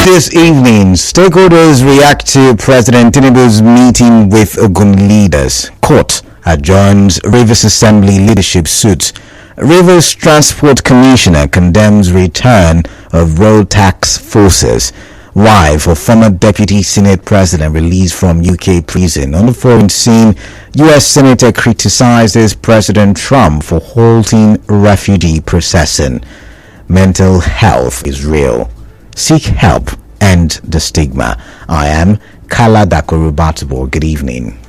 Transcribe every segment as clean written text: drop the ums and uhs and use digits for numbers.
This evening, stakeholders react to President Tinubu's meeting with Ogoni leaders. Court adjourns Rivers Assembly leadership suit. Rivers Transport Commissioner condemns return of road tax forces. Wife of former Deputy Senate President released from UK prison. On the foreign scene, US Senator criticizes President Trump for halting refugee processing. Mental health is real. Seek help, end the stigma. I am Kala Dakorubatubo. Good evening.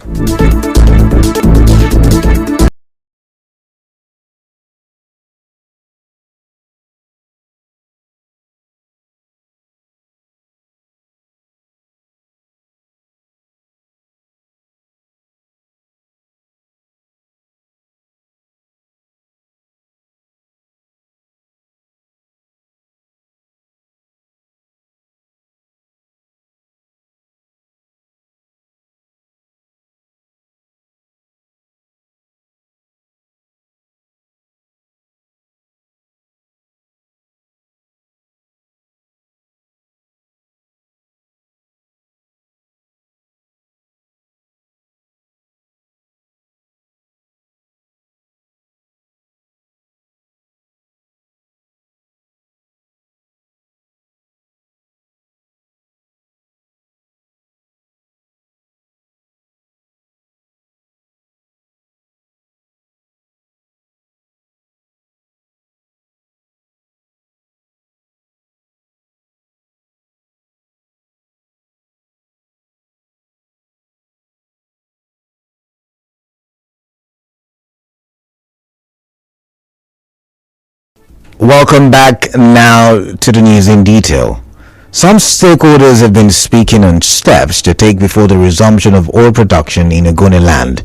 Welcome back now to the news in detail. Some stakeholders have been speaking on steps to take before the resumption of oil production in Ogoni land.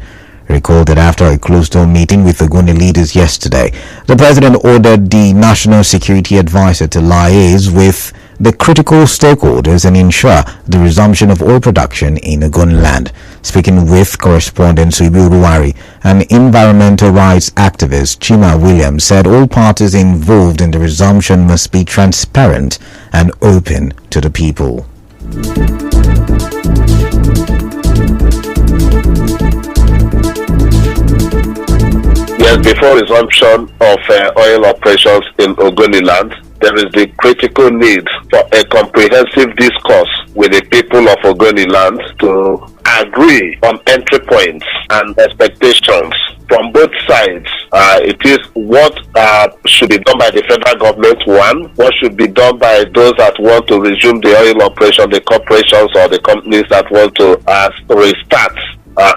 Recall that after a closed-door meeting with Ogoni leaders yesterday, the president ordered the National Security Advisor to liaise with the critical stakeholders and ensure the resumption of oil production in Ogoni land. Speaking with correspondent Suibu Ruwari, an environmental rights activist, Chima Williams, said all parties involved in the resumption must be transparent and open to the people. Yes, before resumption of oil operations in Ogoni land, there is the critical need for a comprehensive discourse with the people of Ogoni land to agree on entry points and expectations from both sides. It is what should be done by the federal government, one, what should be done by those that want to resume the oil operation, the corporations or the companies that want to restart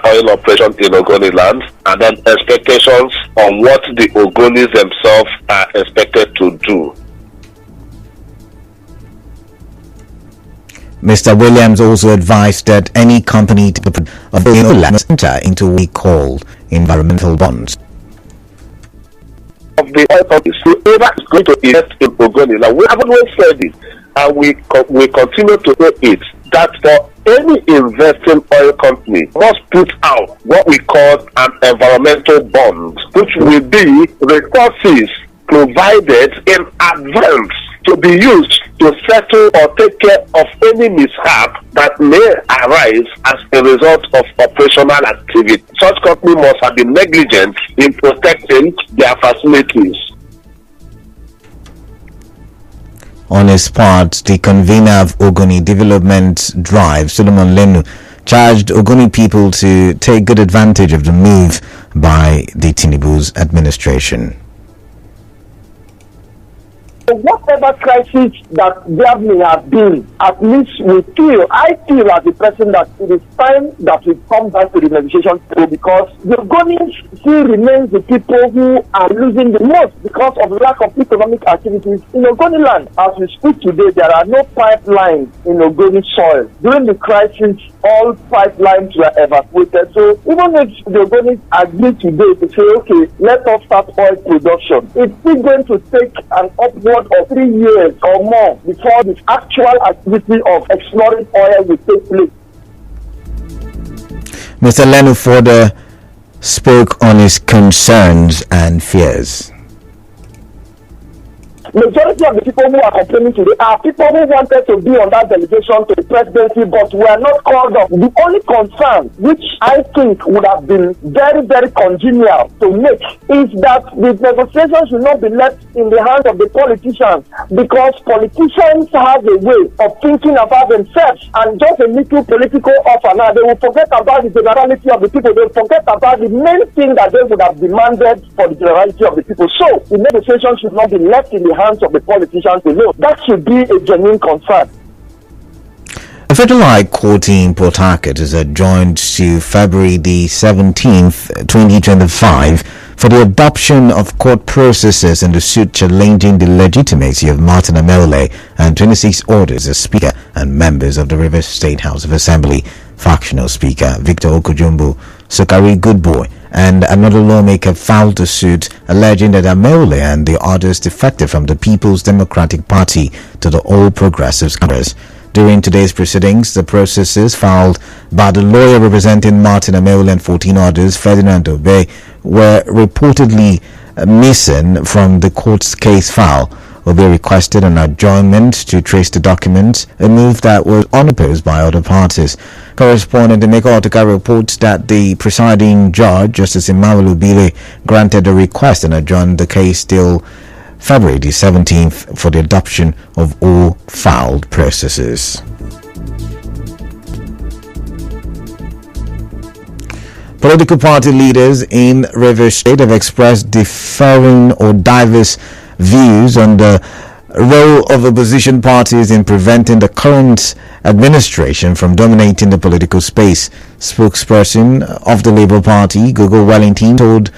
oil operation in Ogoni land, and then expectations on what the Ogonis themselves are expected to do. Mr. Williams also advised that any company to must enter into what we call environmental bonds. Of the oil companies, whoever is going to invest in Ogoni land, we haven't always said it, and we continue to say it, that for any investing oil company must put out what we call an environmental bond, which will be resources provided in advance to be used to settle or take care of any mishap that may arise as a result of operational activity. Such company must have been negligent in protecting their facilities. On his part, the convener of Ogoni Development Drive, Solomon Lenu, charged Ogoni people to take good advantage of the move by the Tinubu's administration. Whatever crisis that there may have been, at least I feel as a person that it is time that we come back to the negotiation table, because the Ogonis still remains the people who are losing the most because of lack of economic activities in Ogoni land. As we speak today, there are no pipelines in Ogoni soil. During the crisis, all pipelines were evacuated. So even if the Ogonis agree today to say, okay, let us start oil production, it's still going to take an upward of 3 years or more before the actual activity of exploring oil will take place. Mr. Lenu further spoke on his concerns and fears. Majority of the people who are complaining today are people who wanted to be on that delegation to the presidency but were not called up. The only concern which I think would have been very, very congenial to make is that the negotiations should not be left in the hands of the politicians, because politicians have a way of thinking about themselves, and just a little political offer now, they will forget about the generality of the people. They will forget about the main thing that they would have demanded for the generality of the people. So the negotiations should not be left in the hands of the politicians alone. That should be a genuine concern. The Federal High Court in Port Harcourt is adjourned to February the 17th, 2025 for the adoption of court processes in the suit challenging the legitimacy of Martin Amaewhule and 26 orders as Speaker and members of the Rivers State House of Assembly. Factional Speaker Victor Okojumbo, Sokari Goodboy, and another lawmaker filed a suit alleging that Amaewhule and the others defected from the People's Democratic Party to the All Progressives Congress. During today's proceedings, the processes filed by the lawyer representing Martin Amaewhule and 14 others, Ferdinand Obey, were reportedly missing from the court's case file. Obey requested an adjournment to trace the documents, a move that was unopposed by other parties. Correspondent Emeka Otuka reports that the presiding judge, Justice Emmanuel Ubile, granted the request and adjourned the case till February the 17th for the adoption of all filed processes. Political party leaders in Rivers State have expressed differing or diverse views on the role of opposition parties in preventing the current administration from dominating the political space. Spokesperson of the Labour Party, Gogo Wellington, told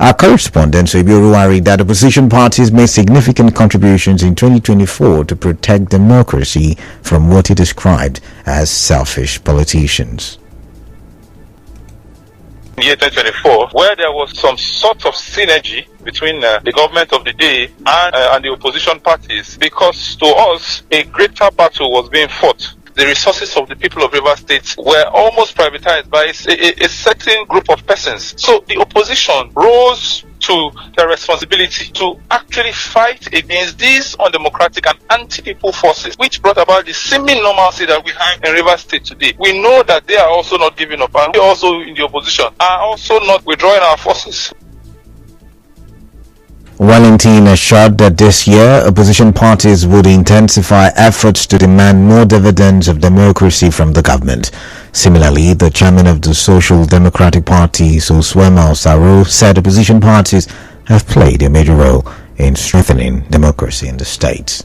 our correspondent Soibi Oruwari that opposition parties made significant contributions in 2024 to protect democracy from what he described as selfish politicians. Year 2024, where there was some sort of synergy between the government of the day and the opposition parties, because to us a greater battle was being fought. The resources of the people of Rivers State were almost privatized by a certain group of persons. So the opposition rose to their responsibility to actually fight against these undemocratic and anti-people forces, which brought about the seeming normalcy that we have in Rivers State today. We know that they are also not giving up, and we also in the opposition are also not withdrawing our forces. Wellington assured that this year opposition parties would intensify efforts to demand more dividends of democracy from the government. Similarly, the chairman of the Social Democratic Party, Soswema Osaro, said opposition parties have played a major role in strengthening democracy in the state.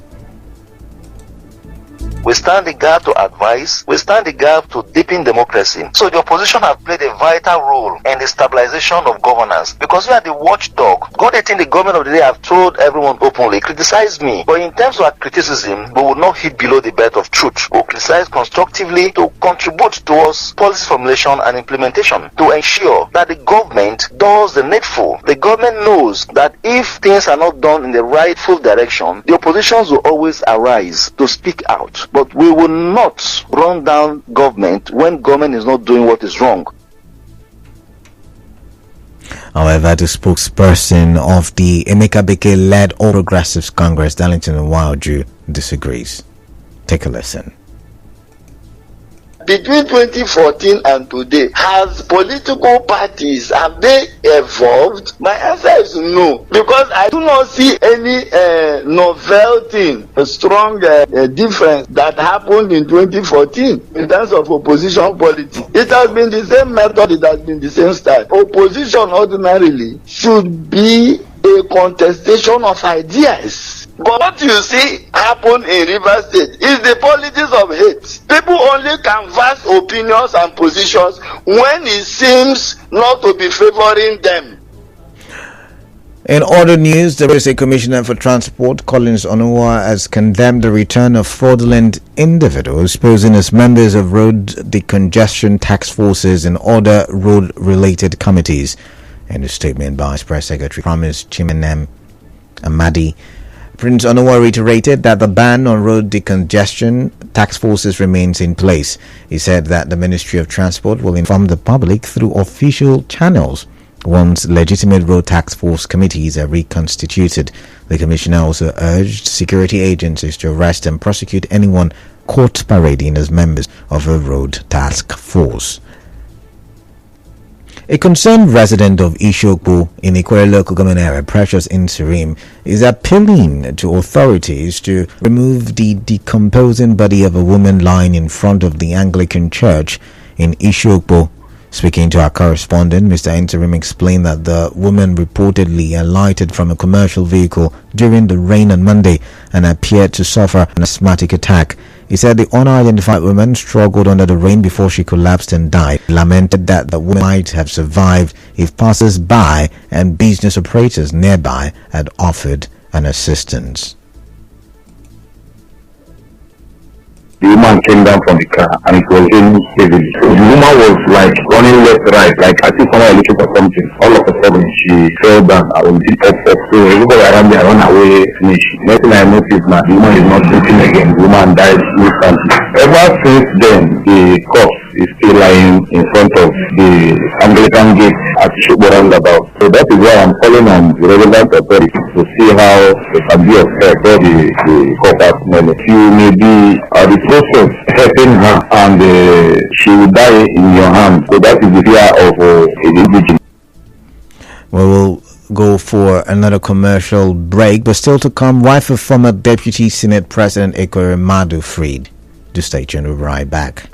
We stand the gap to advise. We stand the gap to deepen democracy. So the opposition have played a vital role in the stabilization of governance, because we are the watchdog. God, I think the government of the day have told everyone openly, criticize me. But in terms of our criticism, we will not hit below the belt of truth. We will criticize constructively to contribute towards policy formulation and implementation to ensure that the government does the needful. The government knows that if things are not done in the rightful direction, the oppositions will always arise to speak out. But we will not run down government when government is not doing what is wrong. However, the spokesperson of the Emeka Beke-led All Progressives Congress, Darlington Nwauju, disagrees. Take a listen. Between 2014 and today, has political parties, have they evolved? My answer is no, because I do not see any novel thing, a strong difference that happened in 2014 in terms of opposition politics. It has been the same method, it has been the same style. Opposition ordinarily should be a contestation of ideas. But what you see happen in Rivers State is the politics of hate. People only canvass opinions and positions when it seems not to be favoring them. In other news, the State Commissioner for Transport, Collins Onuwa, has condemned the return of fraudulent individuals posing as members of road decongestion task forces and other road-related committees. In a statement by Vice Press Secretary Promise Chimenem Amadi, Prince Onuwa reiterated that the ban on road decongestion task forces remains in place. He said that the Ministry of Transport will inform the public through official channels once legitimate road task force committees are reconstituted. The commissioner also urged security agencies to arrest and prosecute anyone caught parading as members of a road task force. A concerned resident of Ishokpo in Ikore local government area, Precious Interim, is appealing to authorities to remove the decomposing body of a woman lying in front of the Anglican Church in Ishokpo. Speaking to our correspondent, Mr. Interim explained that the woman reportedly alighted from a commercial vehicle during the rain on Monday and appeared to suffer an asthmatic attack. He said the unidentified woman struggled under the rain before she collapsed and died. He lamented that the woman might have survived if passers-by and business operators nearby had offered an assistance. The woman came down from the car and it was raining heavily. So the woman was like running left, right, like as if someone looking for something. All of a sudden she fell down. I was deep up. So everybody around me run away, finish. Next thing I noticed now, the woman is not breathing again. The woman died instantly. Ever since then, the corpse is still lying in front of the Anglican gate at Ishokpo roundabout. So that is why I'm calling on the relevant authorities to see how they can be of help for the corpse. You may be the process helping her and she will die in your hand. So that is the fear of the indigenous. We will go for another commercial break, but still to come, wife of former Deputy Senate President Ikore Madu freed. Do stay tuned, we'll be right back.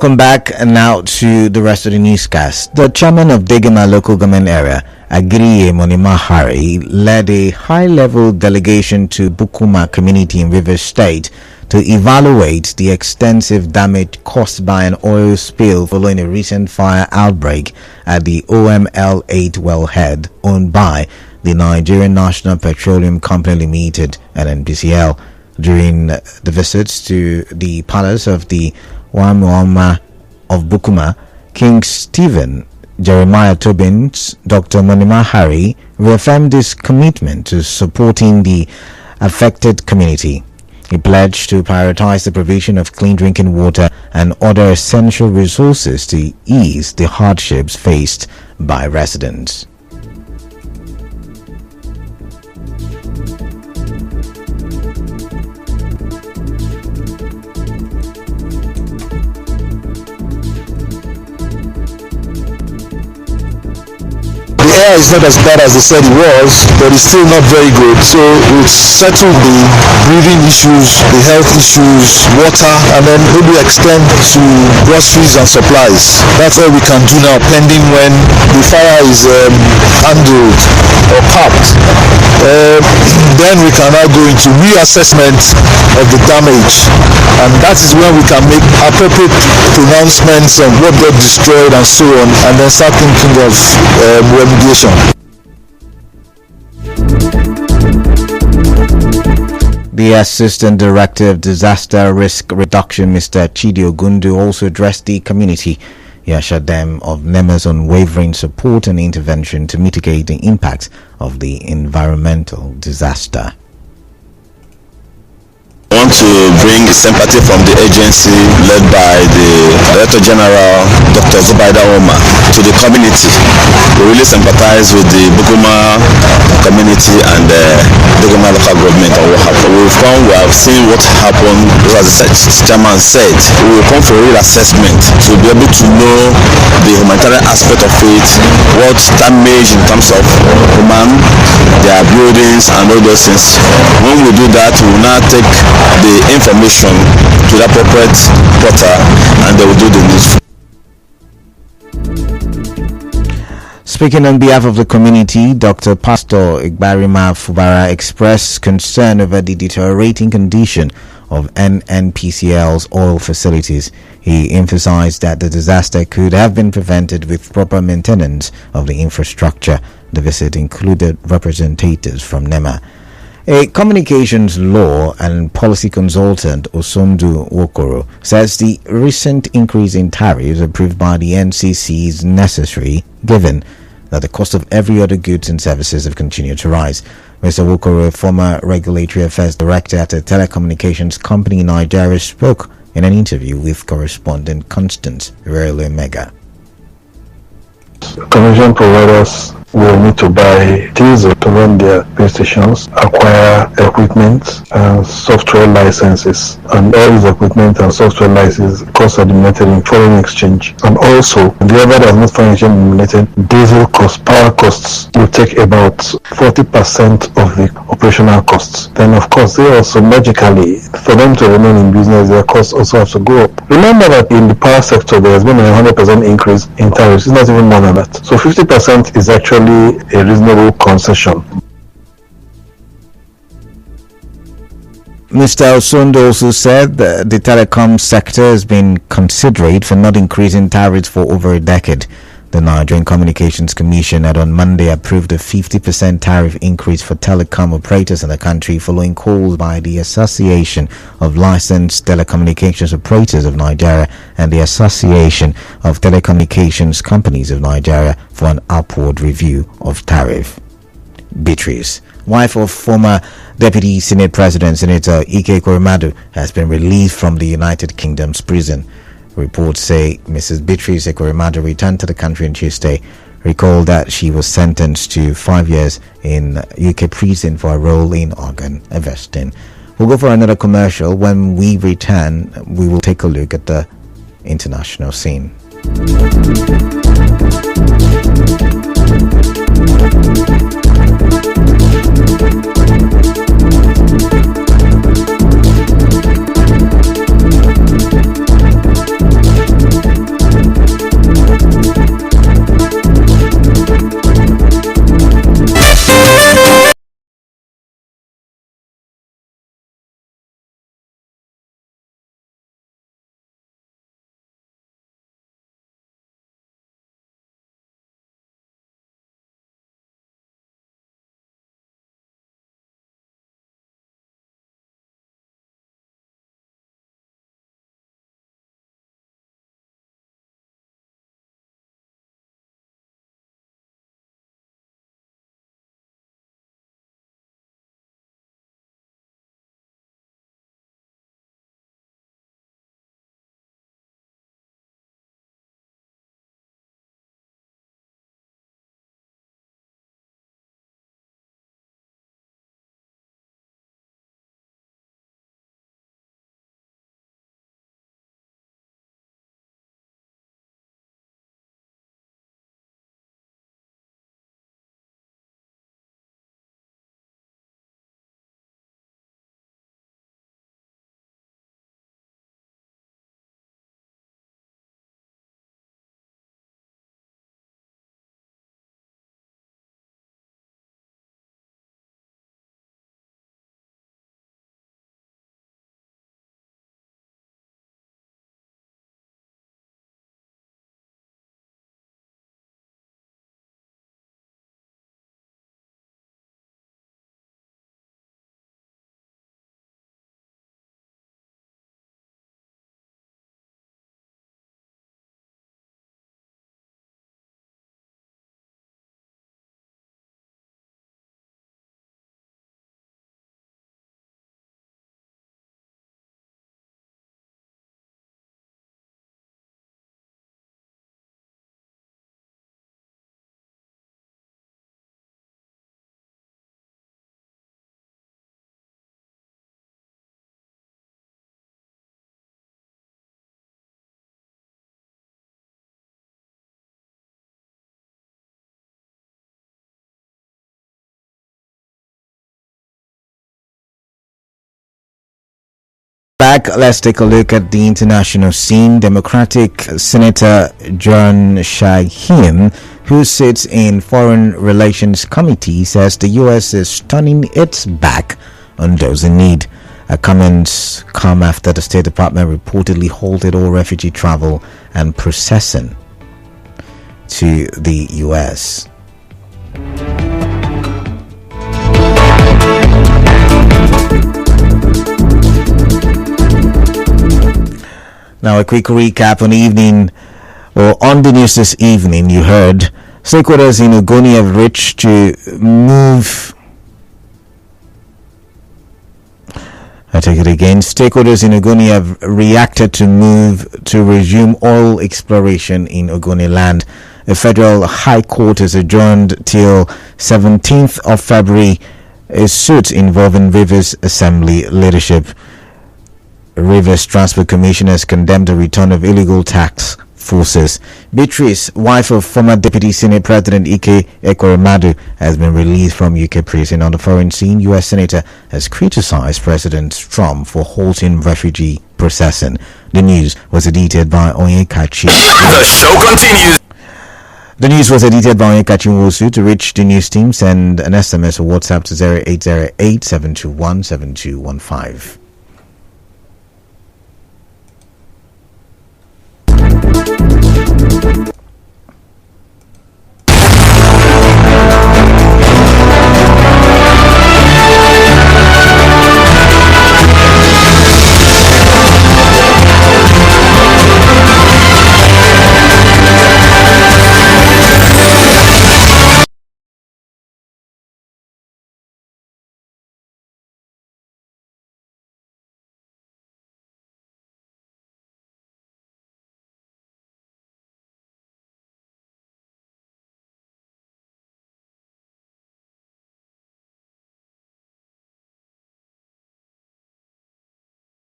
Welcome back now to the rest of the newscast. The chairman of Degema local government area, Agiriye Monima Hari, led a high-level delegation to Bukuma community in Rivers State to evaluate the extensive damage caused by an oil spill following a recent fire outbreak at the OML-8 wellhead owned by the Nigerian National Petroleum Company Limited and NPCL. During the visits to the palace of the Wamwama of Bukuma, King Stephen Jeremiah Tobins, Dr. Monima Hari reaffirmed his commitment to supporting the affected community. He pledged to prioritize the provision of clean drinking water and other essential resources to ease the hardships faced by residents. The air is not as bad as they said it was, but it's still not very good. So we'll settle the breathing issues, the health issues, water, and then maybe extend to groceries and supplies. That's all we can do now, pending when the fire is handled or capped. Then we can now go into reassessment of the damage, and that is when we can make appropriate pronouncements on what got destroyed and so on, and then start thinking of remediation. The Assistant Director of Disaster Risk Reduction, Mr. Chidi Ogundu, also addressed the community. He assured them of NEMA's unwavering support and intervention to mitigate the impact of the environmental disaster. I want to bring sympathy from the agency led by the Director General, Dr. Zubaida Omar, to the community. We really sympathize with the Buguma community and the Buguma local government on what happened. We have seen what happened, as the chairman said. We will come for a real assessment to be able to know the humanitarian aspect of it, what damage in terms of human, their buildings and all those things. When we do that, we will now take the information to the appropriate portal and they will do the needful. Speaking on behalf of the community, Dr. Pastor Igbarima Fubara expressed concern over the deteriorating condition of NNPCL's oil facilities. He emphasized that the disaster could have been prevented with proper maintenance of the infrastructure. The visit included representatives from NEMA. A communications law and policy consultant, Osondu Wokoro, says the recent increase in tariffs approved by the NCC is necessary given that the cost of every other goods and services have continued to rise. Mr. Wokoro, former regulatory affairs director at a telecommunications company in Nigeria, spoke in an interview with correspondent Constance Rele Mega. Commission providers will need to buy diesel to run their base stations, acquire equipment and software licenses, and all these equipment and software licenses costs are denominated in foreign exchange. And also, wherever there is not foreign exchange denominated, diesel costs, power costs will take about 40% of the operational costs. Then of course, they also logically, for them to remain in business, their costs also have to go up. Remember that in the power sector, there has been a 100% increase in tariffs. It's not even more than that. So 50% is actually a reasonable concession. Mr. Osondo also said that the telecom sector has been considerate for not increasing tariffs for over a decade. The Nigerian Communications Commission had on Monday approved a 50% tariff increase for telecom operators in the country following calls by the Association of Licensed Telecommunications Operators of Nigeria and the Association of Telecommunications Companies of Nigeria for an upward review of tariff. Beatrice, wife of former Deputy Senate President Senator Ike Ekweremadu, has been released from the United Kingdom's prison. Reports say Mrs. Beatrice Ekweremadu returned to the country on Tuesday. Recall that she was sentenced to 5 years in UK prison for a role in organ harvesting. We'll go for another commercial. When we return, we will take a look at the international scene. back, let's take a look at the international scene. Democratic Senator John Shaheen, who sits in Foreign Relations Committee, says the U.S. is turning its back on those in need. Comments come after the State Department reportedly halted all refugee travel and processing to the U.S. Now, a quick recap on the news this evening. You heard stakeholders in Ogoni have reached to move. I take it again. Stakeholders in Ogoni have reacted to move to resume oil exploration in Ogoni land. The Federal High Court is adjourned till 17th of February. A suit involving Rivers Assembly leadership. Rivers Transport Commission has condemned the return of illegal tax forces. Beatrice, wife of former Deputy Senate President Ike Ekweremadu, has been released from UK prison. On the foreign scene, US Senator has criticized President Trump for halting refugee processing. The news was edited by Onyekachi. The show continues. The news was edited by Onyekachi Nwosu. To reach the news team, send an SMS or WhatsApp to 0808 721 7215.